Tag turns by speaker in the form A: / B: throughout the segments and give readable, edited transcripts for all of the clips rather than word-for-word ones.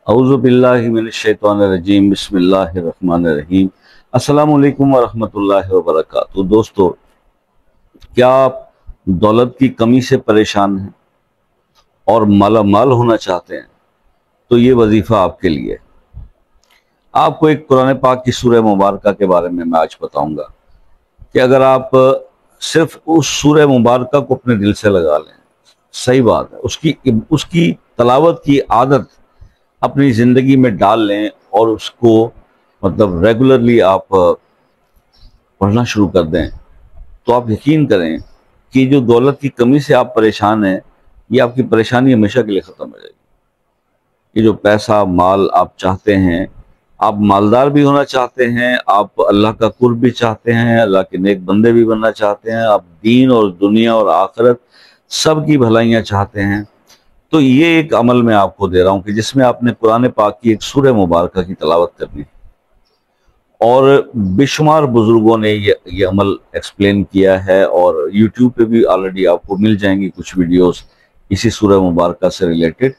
A: अऊज़ु बिल्लाहि मिनश्शैतानिर्रजीम बिस्मिल्लाहिर्रहमानिर्रहीम। अस्सलामु अलैकुम वरहमतुल्लाहि वबरकातुहू। दोस्तों, क्या आप दौलत की कमी से परेशान हैं और माला माल होना चाहते हैं? तो ये वजीफ़ा आपके लिए है। आपको एक कुरान पाक की सूरह मुबारका के बारे में मैं आज बताऊंगा कि अगर आप सिर्फ उस सूरह मुबारका को अपने दिल से लगा लें, सही बात है, उसकी तलावत की आदत अपनी ज़िंदगी में डाल लें और उसको मतलब रेगुलरली आप पढ़ना शुरू कर दें, तो आप यकीन करें कि जो दौलत की कमी से आप परेशान हैं, ये आपकी परेशानी हमेशा के लिए ख़त्म हो जाएगी। ये जो पैसा माल आप चाहते हैं, आप मालदार भी होना चाहते हैं, आप अल्लाह का कुर्ब भी चाहते हैं, अल्लाह के नेक बंदे भी बनना चाहते हैं, आप दीन और दुनिया और आखिरत सब की भलाइयाँ चाहते हैं, तो ये एक अमल मैं आपको दे रहा हूँ कि जिसमें आपने कुरान पाक की एक सूरह मुबारका की तलावत करनी है। और बेशुमार बुजुर्गों ने ये अमल एक्सप्लेन किया है और यूट्यूब पे भी ऑलरेडी आपको मिल जाएंगी कुछ वीडियोस इसी सूरह मुबारका से रिलेटेड।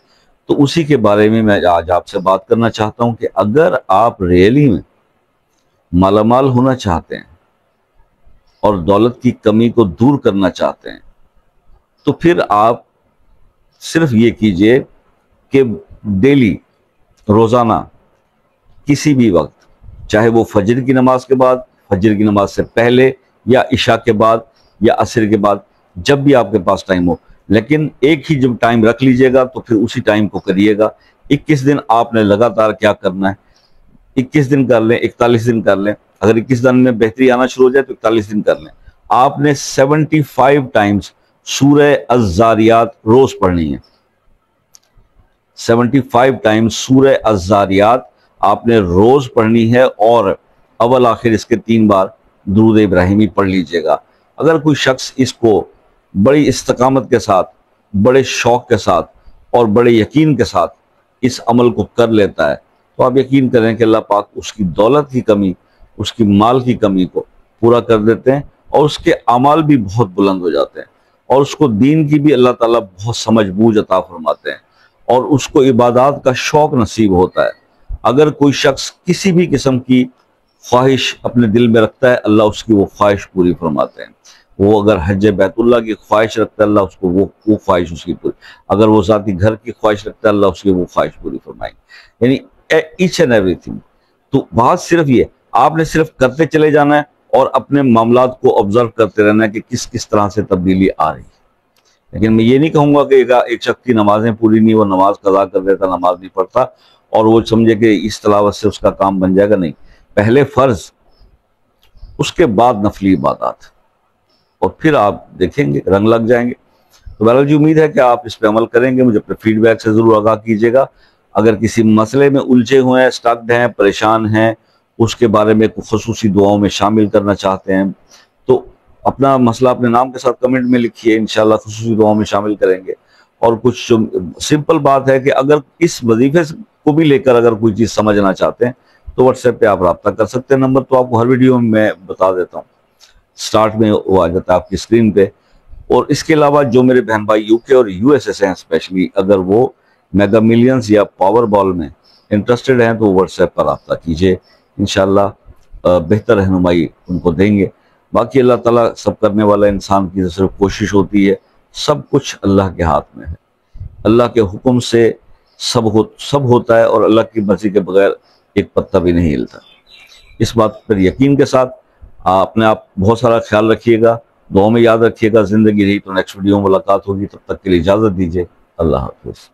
A: तो उसी के बारे में मैं आज आपसे बात करना चाहता हूँ कि अगर आप रियली में मालामाल होना चाहते हैं और दौलत की कमी को दूर करना चाहते हैं, तो फिर आप सिर्फ ये कीजिए कि डेली रोज़ाना किसी भी वक्त, चाहे वो फजर की नमाज के बाद, फजर की नमाज से पहले, या इशा के बाद, या असर के बाद, जब भी आपके पास टाइम हो, लेकिन एक ही जब टाइम रख लीजिएगा तो फिर उसी टाइम को करिएगा। 21 दिन आपने लगातार क्या करना है, 21 दिन कर लें, 41 दिन कर लें, अगर 21 दिन में बेहतरी आना शुरू हो जाए तो 41 दिन कर लें। आपने 75 टाइम्स सूरह अज़्ज़ारियात रोज पढ़नी है। 75 टाइम्स सूरह अज़्ज़ारियात आपने रोज पढ़नी है और अव्वल आखिर इसके 3 बार दुरूद इब्राहिमी पढ़ लीजिएगा। अगर कोई शख्स इसको बड़ी इस्तकामत के साथ, बड़े शौक के साथ और बड़े यकीन के साथ इस अमल को कर लेता है, तो आप यकीन करें कि अल्लाह पाक उसकी दौलत की कमी, उसकी माल की कमी को पूरा कर देते हैं और उसके अमाल भी बहुत बुलंद हो जाते हैं और उसको दीन की भी अल्लाह ताला बहुत समझ बूझ अता फरमाते हैं और उसको इबादत का शौक नसीब होता है। अगर कोई शख्स किसी भी किस्म की ख्वाहिश अपने दिल में रखता है, अल्लाह उसकी वो ख्वाहिश पूरी फरमाते हैं। वो अगर हज बैतुल्लाह की ख्वाहिश रखता है, अल्लाह उसको वो ख्वाहिश उसकी पूरी, अगर वो ज़ाती घर की ख्वाहिश रखता है, अल्लाह उसकी वो ख्वाहिश पूरी फरमाएंगे, यानी ईच एंड एवरीथिंग। तो बात सिर्फ ये, आपने सिर्फ करते चले जाना है और अपने मामलात को ऑब्जर्व करते रहना है कि किस किस तरह से तब्दीली आ रही है। लेकिन मैं ये नहीं कहूँगा कि एक शख्स की नमाजें पूरी नहीं, वो नमाज कज़ा कर देता, नमाज नहीं पढ़ता और वो समझे कि इस तलावत से उसका काम बन जाएगा। नहीं, पहले फ़र्ज, उसके बाद नफली इबादत, और फिर आप देखेंगे रंग लग जाएंगे। तो बहरहाल जी, उम्मीद है कि आप इस पर अमल करेंगे। मुझे अपने फीडबैक से ज़रूर आगाह कीजिएगा। अगर किसी मसले में उलझे हुए हैं, स्टक्ड हैं, परेशान हैं, उसके बारे में खुसूसी दुआओं में शामिल करना चाहते हैं, तो अपना मसला अपने नाम के साथ कमेंट में लिखिए, इंशाल्लाह खुसूसी दुआओं में शामिल करेंगे। और कुछ सिंपल बात है कि अगर इस वजीफे को भी लेकर अगर कोई चीज़ समझना चाहते हैं तो व्हाट्सएप पे आप रब्ता कर सकते हैं। नंबर तो आपको हर वीडियो में मैं बता देता हूँ, स्टार्ट में वो आ जाता है आपकी स्क्रीन पे। और इसके अलावा जो मेरे बहन भाई यूके और यूएसए से हैं, स्पेशली अगर वो मेगा मिलियंस या पावर बॉल में इंटरेस्टेड हैं, तो व्हाट्सएप पर रब्ता कीजिए, इंशाल्लाह बेहतर रहनुमाई उनको देंगे। बाकी अल्लाह ताला सब करने वाला, इंसान की सिर्फ कोशिश होती है, सब कुछ अल्लाह के हाथ में है। अल्लाह के हुक्म से सब होता है और अल्लाह की मर्जी के बगैर एक पत्ता भी नहीं हिलता। इस बात पर यकीन के साथ अपने आप बहुत सारा ख्याल रखिएगा, दुआ में याद रखिएगा। जिंदगी रही तो नेक्स्ट वीडियो में मुलाकात होगी, तब तक के लिए इजाज़त दीजिए। अल्लाह हाफ़िज़।